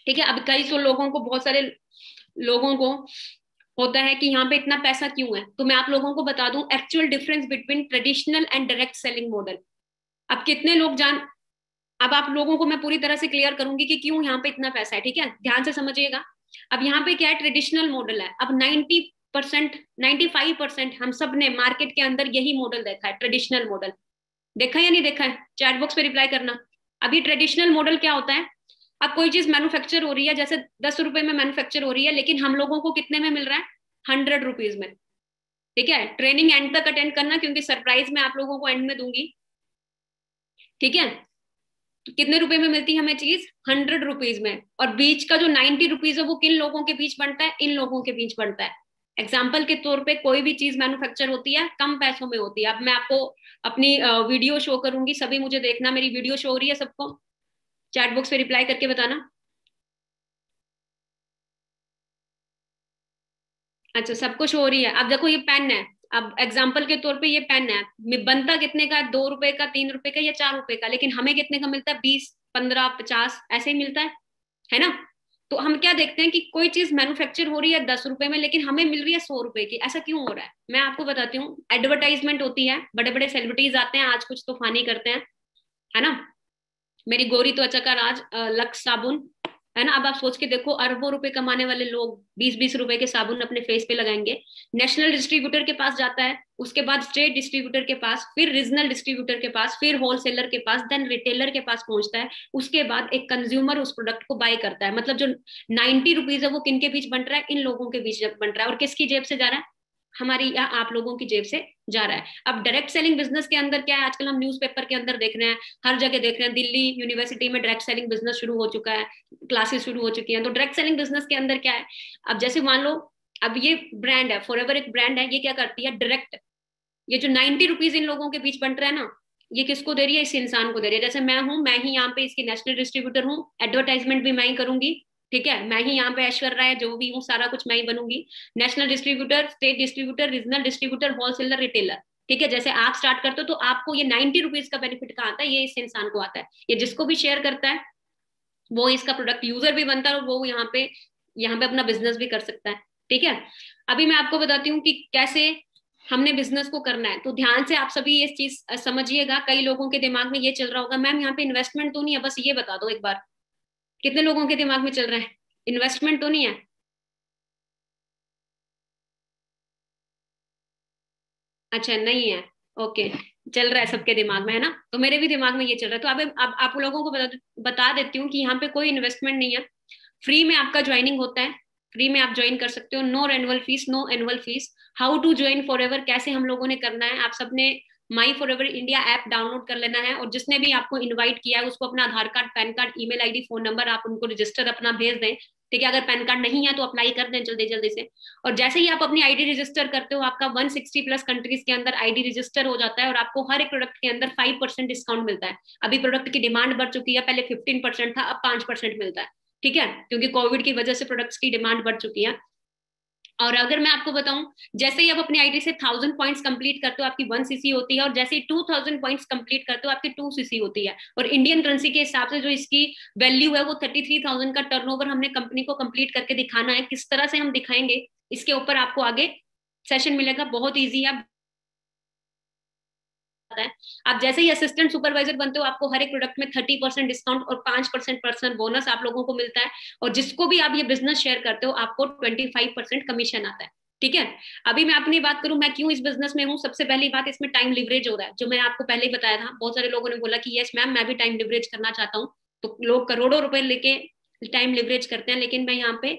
ठीक है, अब कई सौ लोगों को, बहुत सारे लोगों को होता है कि यहाँ पे इतना पैसा क्यों है, तो मैं आप लोगों को बता दूं actual difference between traditional and direct selling model. अब कितने लोग जान, अब आप लोगों को मैं पूरी तरह से क्लियर करूंगी कि क्यों यहाँ पे इतना पैसा है। ठीक है, ध्यान से समझिएगा। अब यहाँ पे क्या है, ट्रेडिशनल मॉडल है। अब 90%, 95% हम सब ने मार्केट के अंदर यही मॉडल देखा है, ट्रेडिशनल मॉडल। देखा या नहीं देखा है? चैट बॉक्स पे रिप्लाई करना। अभी ट्रेडिशनल मॉडल क्या होता है, अब कोई चीज मैन्युफैक्चर हो रही है, जैसे 10 रुपए में मैन्युफैक्चर हो रही है, लेकिन हम लोगों को कितने में मिल रहा है? 100 रुपीज में। ठीक है, ट्रेनिंग एंड तक अटेंड करना, क्योंकि सरप्राइज मैं आप लोगों को एंड में दूंगी। ठीक है, तो कितने रुपए में मिलती है हमें चीज? 100 रुपीज में। और बीच का जो 90 रुपीज है वो किन लोगों के बीच बनता है? इन लोगों के बीच बनता है। एग्जाम्पल के तौर पे कोई भी चीज मैन्युफैक्चर होती है कम पैसों में होती है। अब मैं आपको अपनी वीडियो शो करूंगी, सभी मुझे देखना, मेरी वीडियो शो हो रही है सबको? चैट बॉक्स पे रिप्लाई करके बताना। अच्छा, सब कुछ हो रही है। अब देखो, ये पेन है। अब एग्जाम्पल के तौर पे ये पेन है, बनता कितने का? 2 रुपए का, 3 रुपए का या 4 रुपए का, लेकिन हमें कितने का मिलता है? 20, 15, 50 ऐसे ही मिलता है ना? तो हम क्या देखते हैं कि कोई चीज मैन्युफैक्चर हो रही है 10 रुपए में, लेकिन हमें मिल रही है 100 रुपए की। ऐसा क्यों हो रहा है? मैं आपको बताती हूँ। एडवर्टाइजमेंट होती है, बड़े बड़े सेलिब्रिटीज आते हैं, आज कुछ तूफानी करते हैं, है ना? मेरी गोरी त्वचा का राज, लक्स साबुन, है ना? अब आप सोच के देखो, अरबों रुपए कमाने वाले लोग 20-20 रुपए के साबुन अपने फेस पे लगाएंगे। नेशनल डिस्ट्रीब्यूटर के पास जाता है, उसके बाद स्टेट डिस्ट्रीब्यूटर के पास, फिर रीजनल डिस्ट्रीब्यूटर के पास, फिर होलसेलर के पास, देन रिटेलर के पास पहुंचता है। उसके बाद एक कंज्यूमर उस प्रोडक्ट को बाय करता है। मतलब जो 90 रुपीज है वो किन के बीच बंट रहा है? इन लोगों के बीच बंट रहा है। और किसकी जेब से जा रहा है? हमारी या आप लोगों की जेब से जा रहा है। अब डायरेक्ट सेलिंग बिजनेस के अंदर क्या है? आजकल हम न्यूज़पेपर के अंदर देख रहे हैं, हर जगह देख रहे हैं, दिल्ली यूनिवर्सिटी में डायरेक्ट सेलिंग बिजनेस शुरू हो चुका है, क्लासेस शुरू हो चुकी हैं। तो डायरेक्ट सेलिंग बिजनेस के अंदर क्या है? अब जैसे मान लो, अब ये ब्रांड है, फॉरएवर एक ब्रांड है, ये क्या करती है? डायरेक्ट, ये जो 90 रुपीज इन लोगों के बीच बंट रहा है ना, ये किसको दे रही है? इस इंसान को दे रही है। जैसे मैं हूं, मैं ही यहाँ पे इसकी नेशनल डिस्ट्रीब्यूटर हूँ, एडवर्टाइजमेंट भी मैं ही करूंगी। ठीक है, मैं ही यहाँ पे ऐश्वर्या राय जो भी हूँ, सारा कुछ मैं ही बनूंगी। National distributor, state distributor, regional distributor, wholesaler, retailer. ठीक है, जैसे आप स्टार्ट करते हो तो आपको ये 90 रुपीज का बेनिफिट कहाँ आता है? ये इस इंसान को आता है। ये जिसको भी शेयर करता है वो इसका प्रोडक्ट यूजर भी बनता है, और वो यहाँ पे अपना बिजनेस भी कर सकता है। ठीक है, अभी मैं आपको बताती हूँ कि कैसे हमने बिजनेस को करना है। तो ध्यान से आप सभी ये चीज समझिएगा। कई लोगों के दिमाग में ये चल रहा होगा, मैम यहाँ पे इन्वेस्टमेंट तो नहीं है? बस ये बता दो एक बार, कितने लोगों के दिमाग में चल रहा है? इन्वेस्टमेंट तो नहीं है? अच्छा, नहीं है। ओके, चल रहा है सबके दिमाग में, है ना? तो मेरे भी दिमाग में ये चल रहा है। तो अब आप लोगों को बता देती हूँ कि यहाँ पे कोई इन्वेस्टमेंट नहीं है। फ्री में आपका ज्वाइनिंग होता है, फ्री में आप ज्वाइन कर सकते हो। No annual fees, no annual fees. How to join forever, कैसे हम लोगों ने करना है? आप सबने my forever India app download कर लेना है, और जिसने भी आपको इनवाइट किया है उसको अपना Aadhaar card, PAN card, email ID, phone number, आप उनको रजिस्टर अपना भेज दें। ठीक है, अगर पैन कार्ड नहीं है तो अप्लाई कर दें जल्दी जल्दी से। और जैसे ही आप अपनी आईडी रजिस्टर करते हो, आपका 160+ कंट्रीज के अंदर आईडी रजिस्टर हो जाता है, और आपको हर एक प्रोडक्ट के अंदर 5% डिस्काउंट मिलता है। अभी प्रोडक्ट की डिमांड बढ़ चुकी है, पहले 15% था, अब 5% मिलता है। ठीक है, क्योंकि कोविड की वजह से प्रोडक्ट्स की डिमांड बढ़ चुकी है। और अगर मैं आपको बताऊं, जैसे ही आप अपनी आईडी से 1000 पॉइंट्स कंप्लीट करते हो आपकी 1 सीसी होती है, और जैसे ही 2000 पॉइंट्स कंप्लीट करते हो आपकी 2 सीसी होती है। और इंडियन करेंसी के हिसाब से जो इसकी वैल्यू है वो 33,000 का टर्नओवर हमने कंपनी को कंप्लीट करके दिखाना है। किस तरह से हम दिखाएंगे, इसके ऊपर आपको आगे सेशन मिलेगा, बहुत ईजी है। है। आप जैसे ही असिस्टेंट सुपरवाइजर बनते हो, आपको हर एक प्रोडक्ट में 30% डिस्काउंट और 5% पर्सनल बोनस आप लोगों को मिलता है। और जिसको भी आप ये बिजनेस शेयर करते हो, आपको 25% कमीशन आता है। ठीक है, अभी मैं अपनी बात करूं, मैं क्यों इस बिजनेस में हूँ। सबसे पहली बात, इसमें टाइम लिवरेज हो रहा है, जो मैं आपको पहले ही बताया था। बहुत सारे लोगों ने बोला कि यस मैम, मैं भी टाइम लिवरेज करना चाहता हूँ। तो लोग करोड़ों रुपए लेके टाइम लिवरेज करते हैं, लेकिन मैं यहाँ पे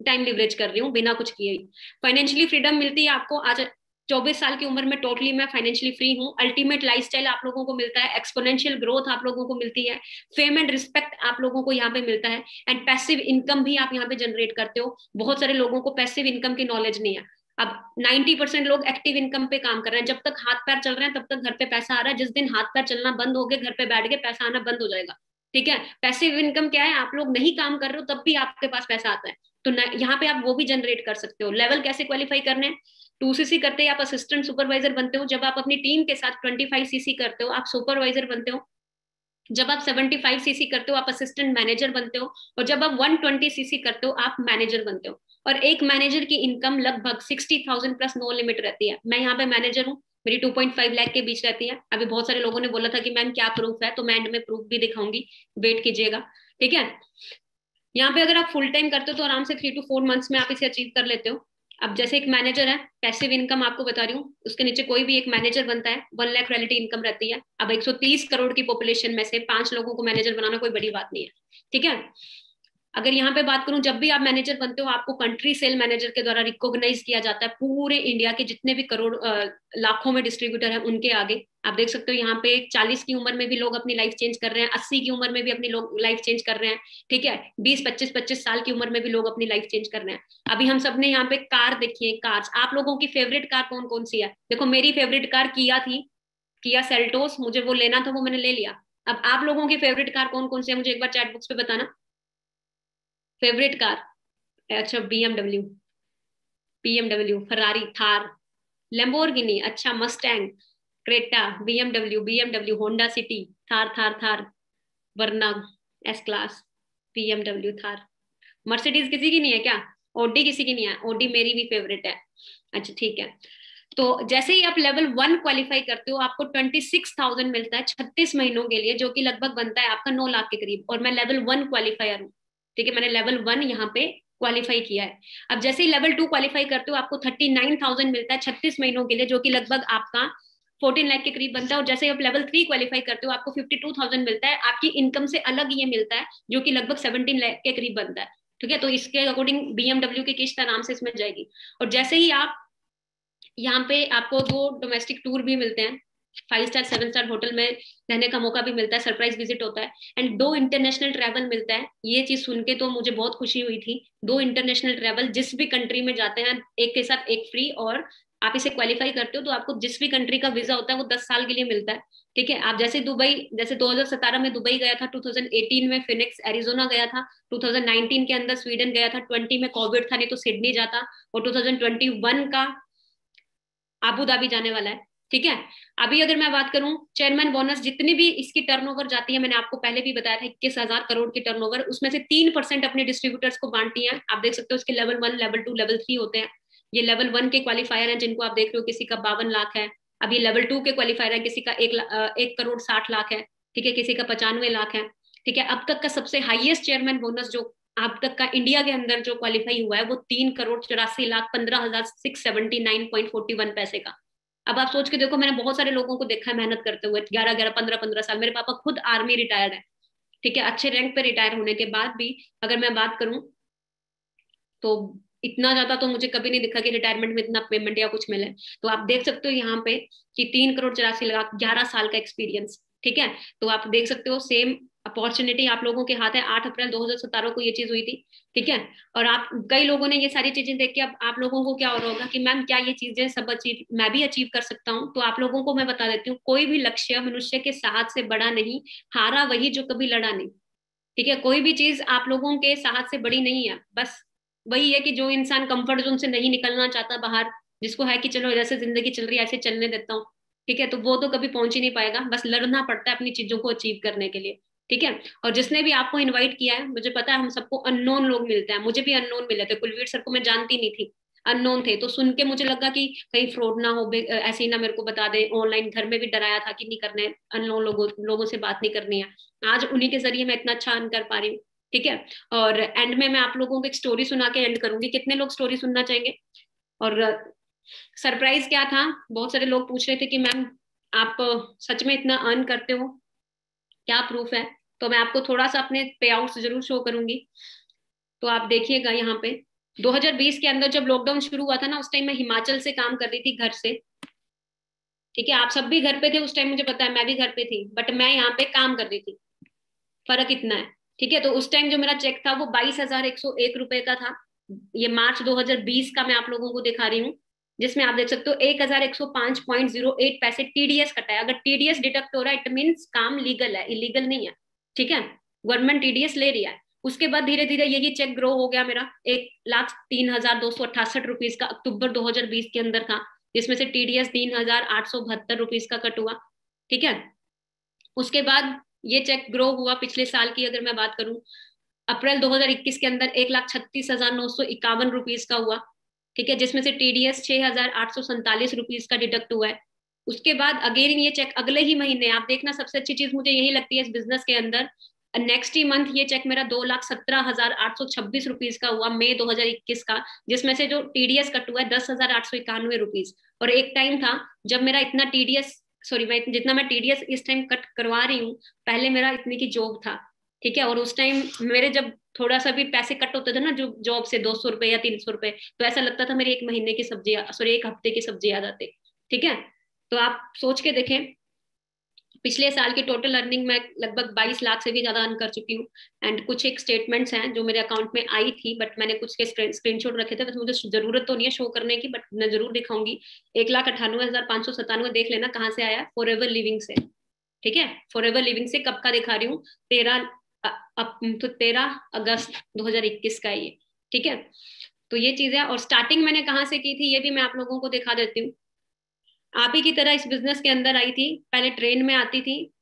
टाइम लिवरेज कर रही हूँ बिना कुछ किए। फाइनेंशियली फ्रीडम मिलती है आपको। आज 24 साल की उम्र में टोटली मैं फाइनेंशियली फ्री हूँ। अल्टीमेट लाइफस्टाइल आप लोगों को मिलता है, एक्सपोनेंशियल ग्रोथ आप लोगों को मिलती है, फेम एंड रिस्पेक्ट आप लोगों को यहाँ पे मिलता है, एंड पैसिव इनकम भी आप यहाँ पे जनरेट करते हो। बहुत सारे लोगों को पैसिव इनकम की नॉलेज नहीं है। अब 90% लोग एक्टिव इनकम पे काम कर रहे हैं। जब तक हाथ पैर चल रहे हैं तब तक घर पे पैसा आ रहा है। जिस दिन हाथ पैर चलना बंद हो गए, घर पे बैठ के पैसा आना बंद हो जाएगा। ठीक है, पैसिव इनकम क्या है? आप लोग नहीं काम कर रहे हो तब भी आपके पास पैसा आता है। तो यहाँ पे आप वो भी जनरेट कर सकते हो। लेवल कैसे क्वालिफाई करने हैं? 2 सीसी करते ही आप असिस्टेंट सुपरवाइजर बनते हो। जब आप अपनी टीम के साथ 25 सीसी करते हो, आप सुपरवाइजर बनते हो। जब आप 75 सीसी करते हो, आप असिस्टेंट मैनेजर बनते हो। और जब आप 120 सीसी करते हो, आप मैनेजर बनते हो। और एक मैनेजर की इनकम लगभग 60,000 प्लस नो लिमिट रहती है। मैं यहाँ पे मैनेजर हूँ, मेरी 2.5 लाख के बीच रहती है। अभी बहुत सारे लोगों ने बोला था कि मैम क्या प्रूफ है, तो मैं एंड में प्रूफ भी दिखाऊंगी, वेट कीजिएगा। ठीक है, यहाँ पे अगर आप फुल टाइम करते हो तो आराम से 3 to 4 मंथ्स में आप इसे अचीव कर लेते हो। अब जैसे एक मैनेजर है, पैसिव इनकम आपको बता रही हूँ, उसके नीचे कोई भी एक मैनेजर बनता है, 1 लाख रॉयल्टी इनकम रहती है। अब 130 करोड़ की पॉपुलेशन में से 5 लोगों को मैनेजर बनाना कोई बड़ी बात नहीं है, ठीक है। अगर यहाँ पे बात करूं, जब भी आप मैनेजर बनते हो आपको कंट्री सेल मैनेजर के द्वारा रिकॉग्नाइज किया जाता है पूरे इंडिया के जितने भी करोड़ लाखों में डिस्ट्रीब्यूटर हैं उनके आगे। आप देख सकते हो यहाँ पे 40 की उम्र में भी लोग अपनी लाइफ चेंज कर रहे हैं, 80 की उम्र में भी अपनी लोग लाइफ चेंज कर रहे हैं, ठीक है। 20 25 साल की उम्र में भी लोग अपनी लाइफ चेंज कर रहे हैं। अभी हम सब ने यहाँ पे कार देखी है, कार्स। आप लोगों की फेवरेट कार कौन कौन सी है? देखो मेरी फेवरेट कार किया थी, किया सेल्टोस, मुझे वो लेना था, वो मैंने ले लिया। अब आप लोगों की फेवरेट कार कौन कौन सी है मुझे एक बार चैट बॉक्स पे बताना। Favourite car? अच्छा BMW, BMW, Ferrari, Thar, Lamborghini, अच्छा Mustang, Creta, BMW, BMW, Honda City, Thar Thar Thar, Verna S class, BMW, Thar. Mercedes किसी की नहीं है क्या? ओडी किसी की नहीं है? ओडी मेरी भी फेवरेट है। अच्छा ठीक है। तो जैसे ही आप लेवल 1 क्वालिफाई करते हो आपको 26,000 मिलता है 36 महीनों के लिए, जो कि लगभग बनता है आपका 9 लाख के करीब। और मैं लेवल 1 क्वालिफायर हूँ, ठीक है, मैंने लेवल 1 यहाँ पे क्वालिफाई किया है। अब जैसे ही लेवल 2 क्वालिफाई करते हो आपको 39,000 मिलता है 36 महीनों के लिए, जो कि लगभग आपका 14 लाख के करीब बनता है। और जैसे ही आप लेवल 3 क्वालिफाई करते हो आपको 52,000 मिलता है, आपकी इनकम से अलग ये मिलता है, जो कि लगभग 17 लाख के करीब बनता है, ठीक है। तो इसके अकॉर्डिंग बीएमडब्ल्यू की किस्त आराम से इसमें जाएगी। और जैसे ही आप यहाँ पे, आपको 2 डोमेस्टिक टूर भी मिलते हैं, 5 स्टार 7 स्टार होटल में रहने का मौका भी मिलता है, सरप्राइज विजिट होता है, एंड 2 इंटरनेशनल ट्रैवल मिलता है। ये चीज सुन के तो मुझे बहुत खुशी हुई थी। 2 इंटरनेशनल ट्रैवल, जिस भी कंट्री में जाते हैं एक के साथ एक फ्री, और आप इसे क्वालिफाई करते हो तो आपको जिस भी कंट्री का वीजा होता है वो 10 साल के लिए मिलता है, ठीक है। आप जैसे दुबई, जैसे 2017 में दुबई गया था, 2018 में फिनिक्स एरिजोना गया था, 2019 के अंदर स्वीडन गया था, 20 में कोविड था नहीं तो सिडनी जाता, और 2021 का आबू धाबी जाने वाला है, ठीक है। अभी अगर मैं बात करूं चेयरमैन बोनस, जितनी भी इसकी टर्नओवर जाती है, मैंने आपको पहले भी बताया था 21,000 करोड़ की टर्नओवर, उसमें से 3% अपने डिस्ट्रीब्यूटर्स को बांटती है। आप देख सकते हो उसके लेवल 1, लेवल 2, लेवल 3 होते हैं। ये लेवल 1 के क्वालिफायर हैं जिनको आप देख रहे हो, किसी का 52 लाख है। अब ये लेवल 2 के क्वालिफायर है, किसी का 1,60,60,00,000 है, ठीक है, किसी का 95 लाख है, ठीक है। अब तक का सबसे हाईएस्ट चेयरमैन बोनस जो अब तक का इंडिया के अंदर जो क्वालिफाई हुआ है वो 3,84,15,679.41 पैसे का। अब आप सोच के देखो, मैंने बहुत सारे लोगों को देखा है मेहनत करते हुए, 11 11 15 15 साल। मेरे पापा खुद आर्मी रिटायर्ड है, ठीक है, अच्छे रैंक पे रिटायर होने के बाद भी अगर मैं बात करूं तो इतना ज्यादा तो मुझे कभी नहीं दिखा कि रिटायरमेंट में इतना पेमेंट या कुछ मिले। तो आप देख सकते हो यहाँ पे कि 3,84,00,000, 11 साल का एक्सपीरियंस, ठीक है। तो आप देख सकते हो सेम अपॉर्चुनिटी आप लोगों के हाथ है। 8 अप्रैल 2017 को ये चीज हुई थी, ठीक है। और आप कई लोगों ने ये सारी चीजें देख के अब आप लोगों को क्या हो रहा होगा कि मैम क्या ये चीजें सब अचीव मैं भी अचीव कर सकता हूँ? तो आप लोगों को मैं बता देती हूँ, कोई भी लक्ष्य मनुष्य के साहस से बड़ा नहीं, हारा वही जो कभी लड़ा नहीं, ठीक है। कोई भी चीज आप लोगों के साहस से बड़ी नहीं है। बस वही है कि जो इंसान कंफर्ट जोन से नहीं निकलना चाहता बाहर, जिसको है कि चलो जैसे जिंदगी चल रही है ऐसे चलने देता हूँ, ठीक है, तो वो तो कभी पहुंच ही नहीं पाएगा। बस लड़ना पड़ता है अपनी चीजों को अचीव करने के लिए, ठीक है। और जिसने भी आपको इनवाइट किया है, मुझे पता है हम सबको अननोन लोग मिलते हैं, मुझे भी अननोन मिले थे। कुलवीर सर को मैं जानती नहीं थी, अननोन थे, तो सुन के मुझे लगा कि कहीं फ्रॉड ना हो, ऐसे ही ना मेरे को बता दे। ऑनलाइन घर में भी डराया था कि नहीं करने, अननोन लोगों से बात नहीं करनी है। आज उन्हीं के जरिए मैं इतना अच्छा अर्न कर पा रही हूँ, ठीक है। और एंड में मैं आप लोगों को एक स्टोरी सुना के एंड करूंगी। कितने लोग स्टोरी सुनना चाहेंगे? और सरप्राइज क्या था, बहुत सारे लोग पूछ रहे थे कि मैम आप सच में इतना अर्न करते हो, क्या प्रूफ है? तो मैं आपको थोड़ा सा अपने पे आउट्स जरूर शो करूंगी। तो आप देखिएगा यहाँ पे 2020 के अंदर जब लॉकडाउन शुरू हुआ था ना, उस टाइम मैं हिमाचल से काम कर रही थी घर से, ठीक है। आप सब भी घर पे थे उस टाइम, मुझे पता है, मैं भी घर पे थी, बट मैं यहाँ पे काम कर रही थी। फर्क इतना है, ठीक है। तो उस टाइम जो मेरा चेक था वो 22,101 रुपए का था। ये मार्च 2020 का मैं आप लोगों को दिखा रही हूँ, जिसमें आप देख सकते हो 1,105.08 पैसे टीडीएस कटा है। अगर टीडीएस डिडक्ट हो रहा है इट मीन्स काम लीगल है, इलीगल नहीं है, ठीक है। गवर्नमेंट टीडीएस ले रही है। उसके बाद धीरे धीरे यही चेक ग्रो हो गया मेरा, 1,03,268 रुपीज का अक्टूबर 2020 के अंदर था, जिसमें से टीडीएस 3,872 रुपीज का कट हुआ, ठीक है। उसके बाद ये चेक ग्रो हुआ पिछले साल की अगर मैं बात करूं, अप्रैल 2021 के अंदर 1,36,951 रुपीज का हुआ, ठीक है, जिसमें से टीडीएस 6,847 रुपीज का डिडक्ट हुआ है। उसके बाद अगेन ये चेक अगले ही महीने, आप देखना सबसे अच्छी चीज मुझे यही लगती है इस बिजनेस के अंदर, नेक्स्ट ही मंथ ये चेक मेरा 2,17,826 रुपीज का हुआ, मई 2021 का, जिसमें से जो टीडीएस कट हुआ है 10,891 रुपीज। और एक टाइम था जब मेरा इतना टीडीएस, सॉरी, मैं जितना मैं टीडीएस इस टाइम कट करवा रही हूँ, पहले मेरा इतनी की जॉब था, ठीक है। और उस टाइम मेरे जब थोड़ा सा भी पैसे कट होते थे ना जो जॉब से, 200 रुपए या 300 रुपए, तो ऐसा लगता था मेरी एक महीने की सब्जी, सॉरी, एक हफ्ते की सब्जी आ जाती, ठीक है। तो आप सोच के देखें, पिछले साल की टोटल अर्निंग मैं लगभग 22 लाख से भी ज्यादा अर्न कर चुकी हूँ। एंड कुछ एक स्टेटमेंट्स हैं जो मेरे अकाउंट में आई थी, बट मैंने कुछ के स्क्रीनशॉट रखे थे, बस मुझे जरूरत तो नहीं है शो करने की, बट मैं जरूर दिखाऊंगी। 1,98,597 देख लेना कहाँ से आया, फॉर एवर लिविंग से, ठीक है। फॉर एवर लिविंग से कब का दिखा रही हूँ, 13 अगस्त 2021 का ये, ठीक है। तो ये चीज है। और स्टार्टिंग मैंने कहाँ से की थी ये भी मैं आप लोगों को दिखा देती हूँ। आप ही की तरह इस बिजनेस के अंदर आई थी, पहले ट्रेन में आती थी,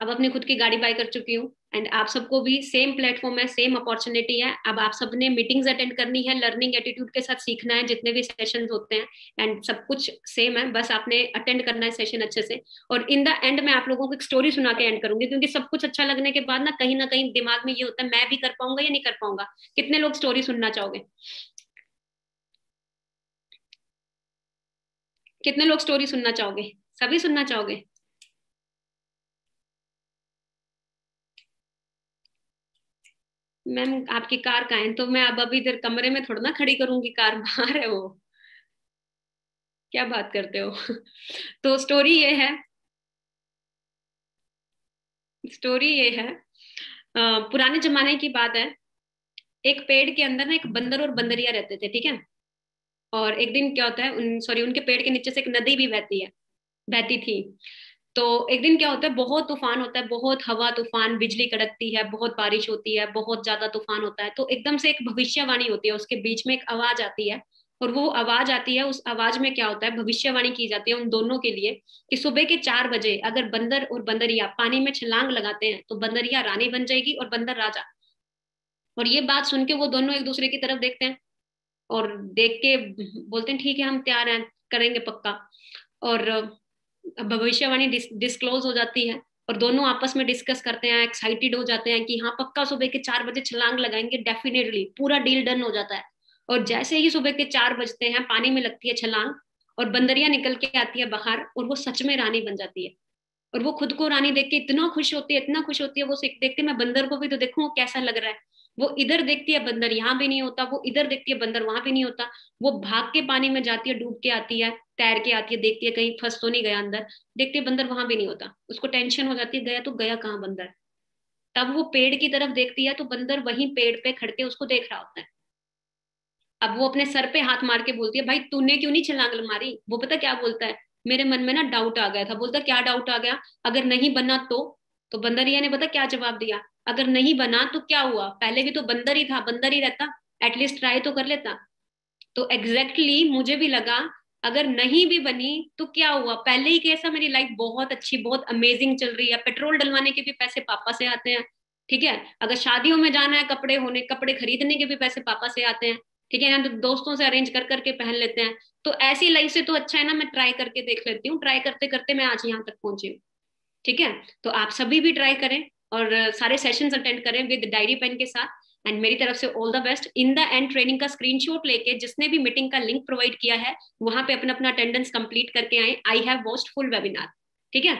अब अपनी खुद की गाड़ी बाय कर चुकी हूँ। एंड आप सबको भी सेम प्लेटफॉर्म है, सेम अपॉर्चुनिटी है। अब आप सबने मीटिंग्स अटेंड करनी है, लर्निंग एटीट्यूड के साथ सीखना है जितने भी सेशन होते हैं, एंड सब कुछ सेम है, बस आपने अटेंड करना है सेशन अच्छे से। और इन द एंड मैं आप लोगों को एक स्टोरी सुना के एंड करूंगी, क्योंकि सब कुछ अच्छा लगने के बाद ना कहीं दिमाग में ये होता है मैं भी कर पाऊंगा या नहीं कर पाऊंगा। कितने लोग स्टोरी सुनना चाहोगे? कितने लोग स्टोरी सुनना चाहोगे? सभी सुनना चाहोगे? मैम आपकी कार कहाँ है? तो मैं अब अभी इधर कमरे में थोड़ा ना खड़ी करूंगी कार, बाहर है वो। क्या बात करते हो? तो स्टोरी ये है, स्टोरी ये है, पुराने जमाने की बात है। एक पेड़ के अंदर ना एक बंदर और बंदरिया रहते थे, ठीक है। और एक दिन क्या होता है, सॉरी, उनके पेड़ के नीचे से एक नदी भी बहती है, बहती थी। तो एक दिन क्या होता है, बहुत तूफान होता है, बहुत हवा तूफान, बिजली कड़कती है, बहुत बारिश होती है, बहुत ज्यादा तूफान होता है। तो एकदम से एक भविष्यवाणी होती है, उसके बीच में एक आवाज आती है। और वो आवाज आती है, उस आवाज में क्या होता है, भविष्यवाणी की जाती है उन दोनों के लिए कि सुबह के 4 बजे अगर बंदर और बंदरिया पानी में छलांग लगाते हैं तो बंदरिया रानी बन जाएगी और बंदर राजा। और ये बात सुन के वो दोनों एक दूसरे की तरफ देखते हैं, और देख के बोलते हैं ठीक है हम तैयार हैं, करेंगे पक्का। और भविष्यवाणी डिस्क्लोज हो जाती है, और दोनों आपस में डिस्कस करते हैं, एक्साइटेड हो जाते हैं कि हाँ पक्का सुबह के 4 बजे छलांग लगाएंगे, डेफिनेटली पूरा डील डन हो जाता है। और जैसे ही सुबह के 4 बजते हैं पानी में लगती है छलांग, और बंदरिया निकल के आती है बाहर, और वो सच में रानी बन जाती है। और वो खुद को रानी देख के इतना खुश होती है, इतना खुश होती है, वो देखती है मैं बंदर को भी तो देखूं वो कैसा लग रहा है। वो इधर देखती है बंदर यहाँ भी नहीं होता, वो इधर देखती है बंदर वहां भी नहीं होता। वो भाग के पानी में जाती है, डूब के आती है, तैर के आती है, देखती है कहीं फंस तो नहीं गया अंदर, देखती है बंदर वहां भी नहीं होता, उसको टेंशन हो जाती है गया तो गया कहाँ बंदर। तब वो पेड़ की तरफ देखती है तो बंदर वहीं पेड़ पे खड़ के उसको देख रहा होता है। अब वो अपने सर पे हाथ मार के बोलती है भाई तूने क्यों नहीं छलांग मारी? वो पता क्या बोलता है, मेरे मन में ना डाउट आ गया था। बोलता क्या डाउट आ गया? अगर नहीं बना तो बंदरिया ने पता क्या जवाब दिया, अगर नहीं बना तो क्या हुआ, पहले भी तो बंदर ही था, बंदर ही रहता, एटलीस्ट ट्राई तो कर लेता। तो एग्जैक्टली exactly, मुझे भी लगा अगर नहीं भी बनी तो क्या हुआ, पहले ही कैसा मेरी लाइफ बहुत अच्छी, बहुत अमेजिंग चल रही है, पेट्रोल डलवाने के भी पैसे पापा से आते हैं, ठीक है। अगर शादियों में जाना है, कपड़े खरीदने के भी पैसे पापा से आते हैं, ठीक है ना, तो दोस्तों से अरेंज कर करके पहन लेते हैं। तो ऐसी लाइफ से तो अच्छा है ना मैं ट्राई करके देख लेती हूँ, ट्राई करते करते मैं आज यहाँ तक पहुंची हूँ, ठीक है। तो आप सभी भी ट्राई करें, और सारे सेशंस अटेंड करें विद डायरी पेन के साथ। एंड मेरी तरफ से all the best. In the end training का स्क्रीनशॉट लेके जिसने भी मीटिंग का लिंक प्रोवाइड किया है वहां पे अपना अपना अटेंडेंस कंप्लीट करके आए। I have watched full webinar, ठीक है।